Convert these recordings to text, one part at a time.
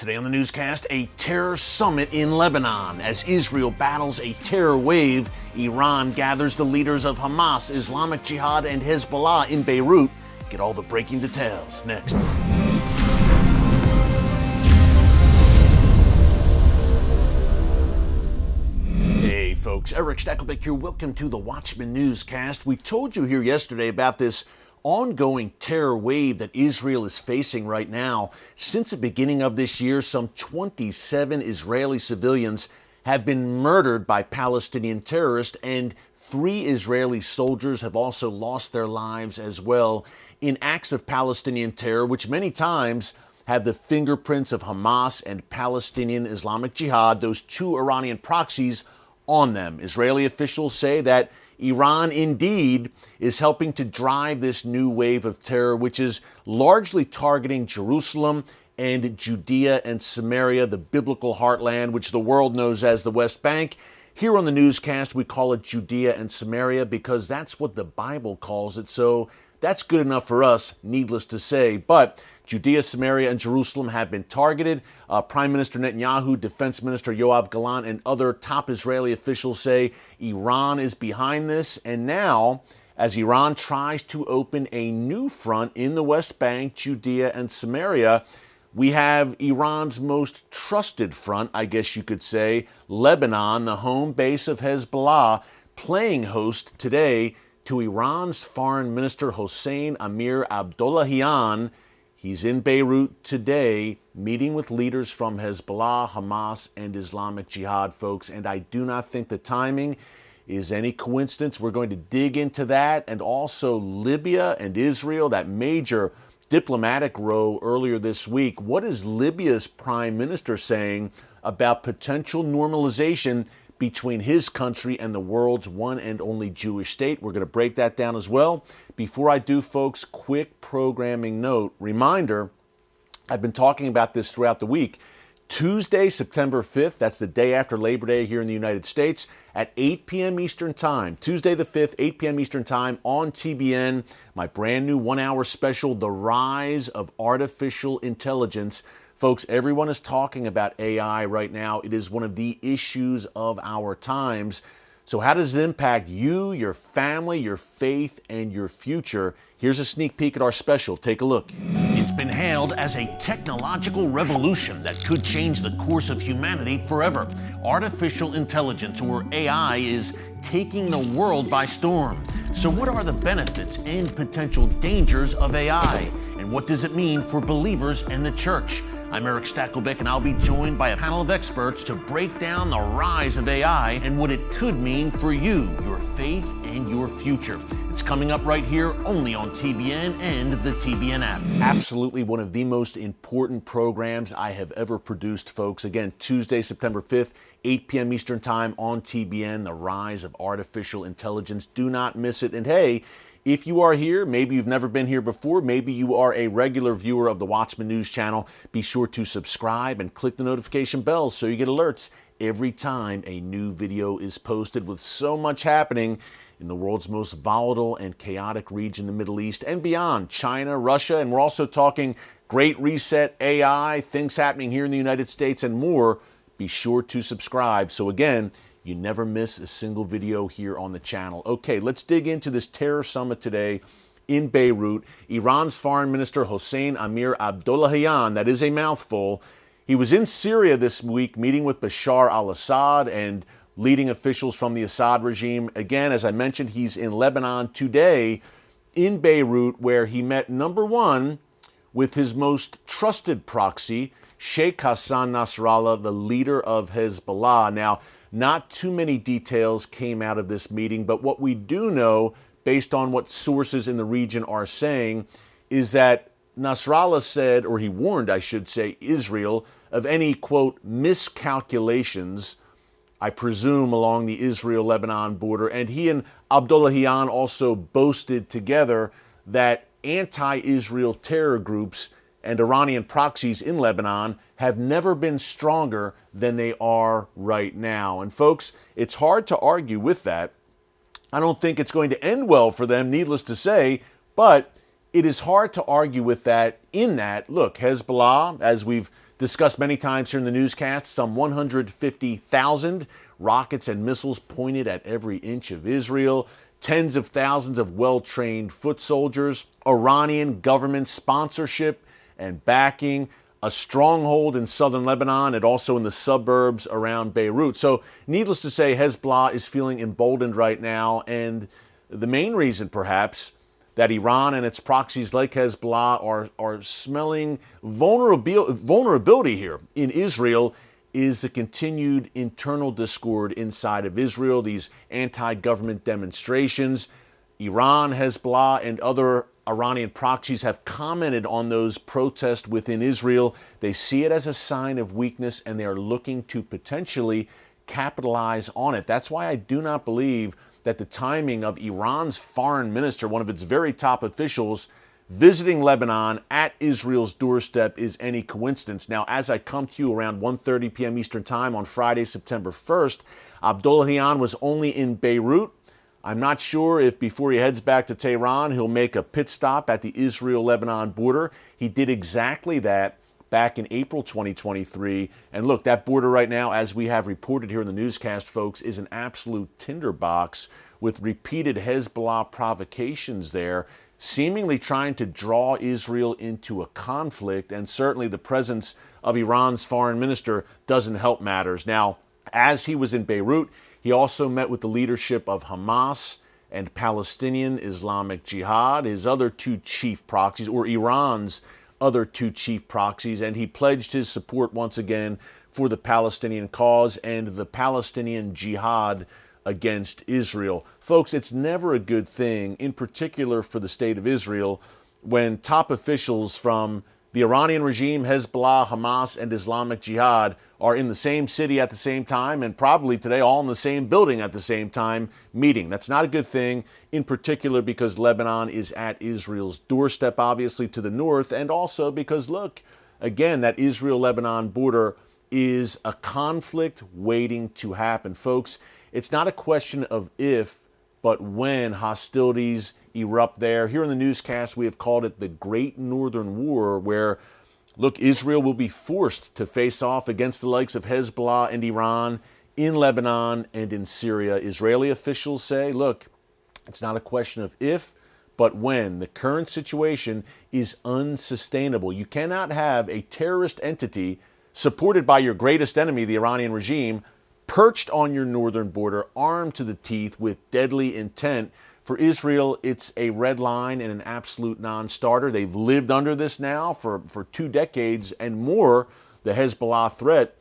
Today on the newscast, a terror summit in Lebanon. As Israel battles a terror wave, Iran gathers the leaders of Hamas, Islamic Jihad, and Hezbollah in Beirut. Get all the breaking details next. Hey folks, Erick Stakelbeck here. Welcome to the Watchman Newscast. We told you here yesterday about this ongoing terror wave that Israel is facing right now. Since the beginning of this year, some 27 Israeli civilians have been murdered by Palestinian terrorists, and 3 Israeli soldiers have also lost their lives as well in acts of Palestinian terror, which many times have the fingerprints of Hamas and Palestinian Islamic Jihad, those 2 Iranian proxies, on them. Israeli officials say that Iran indeed is helping to drive this new wave of terror, which is largely targeting Jerusalem and Judea and Samaria, the biblical heartland, which the world knows as the West Bank. Here on the newscast, we call it Judea and Samaria because that's what the Bible calls it. So that's good enough for us, needless to say. But Judea, Samaria, and Jerusalem have been targeted. Prime Minister Netanyahu, Defense Minister Yoav Gallant, and other top Israeli officials say Iran is behind this. And now, as Iran tries to open a new front in the West Bank, Judea, and Samaria, we have Iran's most trusted front, I guess you could say, Lebanon, the home base of Hezbollah, playing host today to Iran's Foreign Minister Hossein Amir Abdollahian. He's in Beirut today, meeting with leaders from Hezbollah, Hamas, and Islamic Jihad, folks. And I do not think the timing is any coincidence. We're going to dig into that, and also Libya and Israel, that major diplomatic row earlier this week. What is Libya's prime minister saying about potential normalization between his country and the world's one and only Jewish state? We're going to break that down as well. Before I do, folks, quick programming note. Reminder, I've been talking about this throughout the week. Tuesday, September 5th, that's the day after Labor Day here in the United States, at 8 p.m. Eastern Time. Tuesday the 5th, 8 p.m. Eastern Time on TBN, my brand new 1-hour special, The Rise of Artificial Intelligence. Folks, everyone is talking about AI right now. It is one of the issues of our times. So how does it impact you, your family, your faith, and your future? Here's a sneak peek at our special. Take a look. It's been hailed as a technological revolution that could change the course of humanity forever. Artificial intelligence, or AI, is taking the world by storm. So what are the benefits and potential dangers of AI? And what does it mean for believers and the church? I'm Erick Stakelbeck, and I'll be joined by a panel of experts to break down the rise of AI and what it could mean for you, your faith, and your future. It's coming up right here only on TBN and the TBN app. Absolutely one of the most important programs I have ever produced, folks. Again, Tuesday, September 5th, 8 p.m. Eastern Time on TBN, The Rise of Artificial Intelligence. Do not miss it. And hey, if you are here, maybe you've never been here before, maybe you are a regular viewer of the Watchman News channel, be sure to subscribe and click the notification bell so you get alerts every time a new video is posted. With so much happening in the world's most volatile and chaotic region, the Middle East and beyond, China, Russia, and we're also talking Great Reset, AI, things happening here in the United States and more. Be sure to subscribe so again, you never miss a single video here on the channel. Okay, let's dig into this terror summit today in Beirut. Iran's Foreign Minister Hossein Amir Abdollahian, that is a mouthful. He was in Syria this week meeting with Bashar al-Assad and leading officials from the Assad regime. Again, as I mentioned, he's in Lebanon today in Beirut, where he met, number one, with his most trusted proxy, Sheikh Hassan Nasrallah, the leader of Hezbollah. Now, not too many details came out of this meeting, but what we do know, based on what sources in the region are saying, is that Nasrallah said, or he warned, I should say, Israel of any, quote, miscalculations, I presume, along the Israel-Lebanon border. And he and Abdollahian also boasted together that anti-Israel terror groups and Iranian proxies in Lebanon have never been stronger than they are right now. And folks, it's hard to argue with that. I don't think it's going to end well for them, needless to say, but it is hard to argue with that in that, look, Hezbollah, as we've discussed many times here in the newscast, some 150,000 rockets and missiles pointed at every inch of Israel, tens of thousands of well-trained foot soldiers, Iranian government sponsorship and backing, a stronghold in southern Lebanon and also in the suburbs around Beirut. So needless to say, Hezbollah is feeling emboldened right now, and the main reason perhaps that Iran and its proxies like Hezbollah are smelling vulnerability here in Israel is the continued internal discord inside of Israel, these anti-government demonstrations. Iran, Hezbollah, and other Iranian proxies have commented on those protests within Israel. They see it as a sign of weakness, and they are looking to potentially capitalize on it. That's why I do not believe that the timing of Iran's foreign minister, one of its very top officials, visiting Lebanon at Israel's doorstep is any coincidence. Now, as I come to you around 1:30 p.m. Eastern Time on Friday, September 1st, Abdollahian was only in Beirut. I'm not sure if before he heads back to Tehran, he'll make a pit stop at the Israel-Lebanon border. He did exactly that back in April 2023. And look, that border right now, as we have reported here in the newscast, folks, is an absolute tinderbox with repeated Hezbollah provocations there, seemingly trying to draw Israel into a conflict. And certainly the presence of Iran's foreign minister doesn't help matters. Now, as he was in Beirut, he also met with the leadership of Hamas and Palestinian Islamic Jihad, his other two chief proxies, or Iran's other two chief proxies, and he pledged his support once again for the Palestinian cause and the Palestinian jihad against Israel. Folks, it's never a good thing, in particular for the state of Israel, when top officials from the Iranian regime, Hezbollah, Hamas, and Islamic Jihad are in the same city at the same time, and probably today all in the same building at the same time meeting. That's not a good thing, in particular because Lebanon is at Israel's doorstep, obviously, to the north, and also because, look, again, that Israel-Lebanon border is a conflict waiting to happen. Folks, it's not a question of if, but when hostilities erupt there. Here in the newscast, we have called it the Great Northern War, where, look, Israel will be forced to face off against the likes of Hezbollah and Iran in Lebanon and in Syria. Israeli officials say, look, it's not a question of if, but when. The current situation is unsustainable. You cannot have a terrorist entity supported by your greatest enemy, the Iranian regime, perched on your northern border, armed to the teeth with deadly intent. For Israel, it's a red line and an absolute non-starter. They've lived under this now for 2 decades and more, the Hezbollah threat,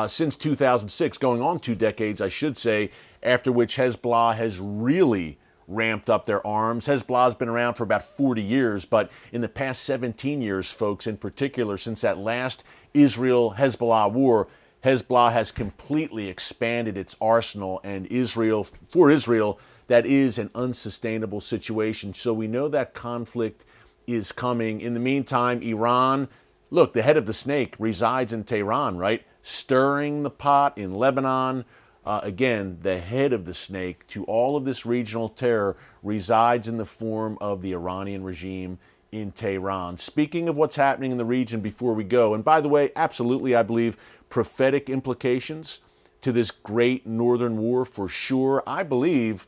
since 2006, going on 2 decades, I should say, after which Hezbollah has really ramped up their arms. Hezbollah's been around for about 40 years, but in the past 17 years, folks, in particular, since that last Israel-Hezbollah war, Hezbollah has completely expanded its arsenal, and for Israel, that is an unsustainable situation. So we know that conflict is coming. In the meantime, Iran, look, the head of the snake resides in Tehran, right? Stirring the pot in Lebanon. Again, the head of the snake to all of this regional terror resides in the form of the Iranian regime in Tehran. Speaking of what's happening in the region before we go, and by the way, absolutely, I believe prophetic implications to this great northern war for sure. I believe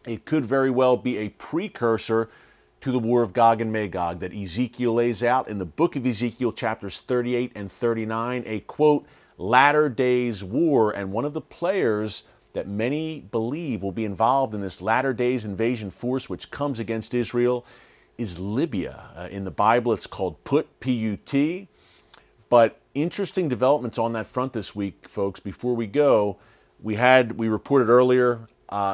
it could very well be a precursor to the war of Gog and Magog that Ezekiel lays out in the book of Ezekiel, chapters 38 and 39, a, quote, latter days war. And one of the players that many believe will be involved in this latter days invasion force which comes against Israel is Libya. In the Bible, it's called Put, P-U-T. But interesting developments on that front this week, folks. Before we go, we reported earlier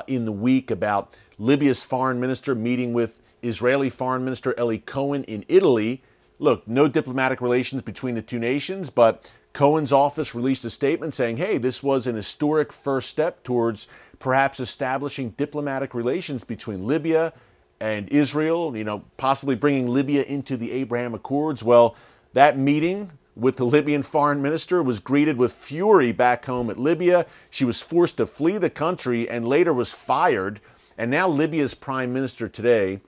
in the week about Libya's foreign minister meeting with Israeli foreign minister Eli Cohen in Italy. Look, no diplomatic relations between the two nations, but Cohen's office released a statement saying, hey, this was an historic first step towards perhaps establishing diplomatic relations between Libya and Israel, possibly bringing Libya into the Abraham Accords. Well, that meeting with the Libyan foreign minister was greeted with fury back home at Libya. She was forced to flee the country and later was fired. And now Libya's prime minister today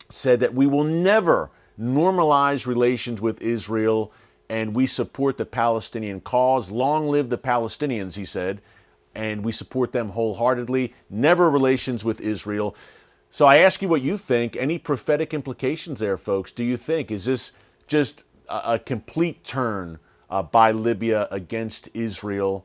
said that we will never normalize relations with Israel and we support the Palestinian cause. Long live the Palestinians, he said, and we support them wholeheartedly. Never relations with Israel. So I ask you what you think. Any prophetic implications there, folks? Do you think, is this just a complete turn by Libya against Israel?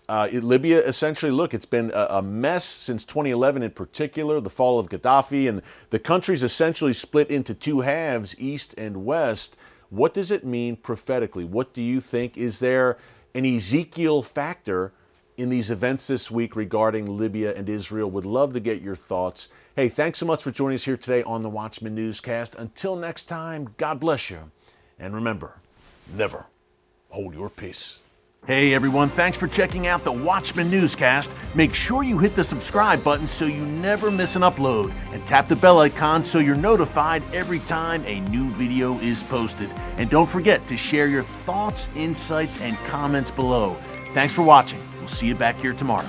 Libya, essentially, look, it's been a mess since 2011 in particular, the fall of Gaddafi, and the country's essentially split into two halves, east and west. What does it mean prophetically? What do you think? Is there an Ezekiel factor in these events this week regarding Libya and Israel? Would love to get your thoughts. Hey, thanks so much for joining us here today on the Watchman Newscast. Until next time, God bless you. And remember, never hold your peace. Hey everyone, thanks for checking out the Watchman Newscast. Make sure you hit the subscribe button so you never miss an upload, and tap the bell icon so you're notified every time a new video is posted. And don't forget to share your thoughts, insights, and comments below. Thanks for watching. We'll see you back here tomorrow.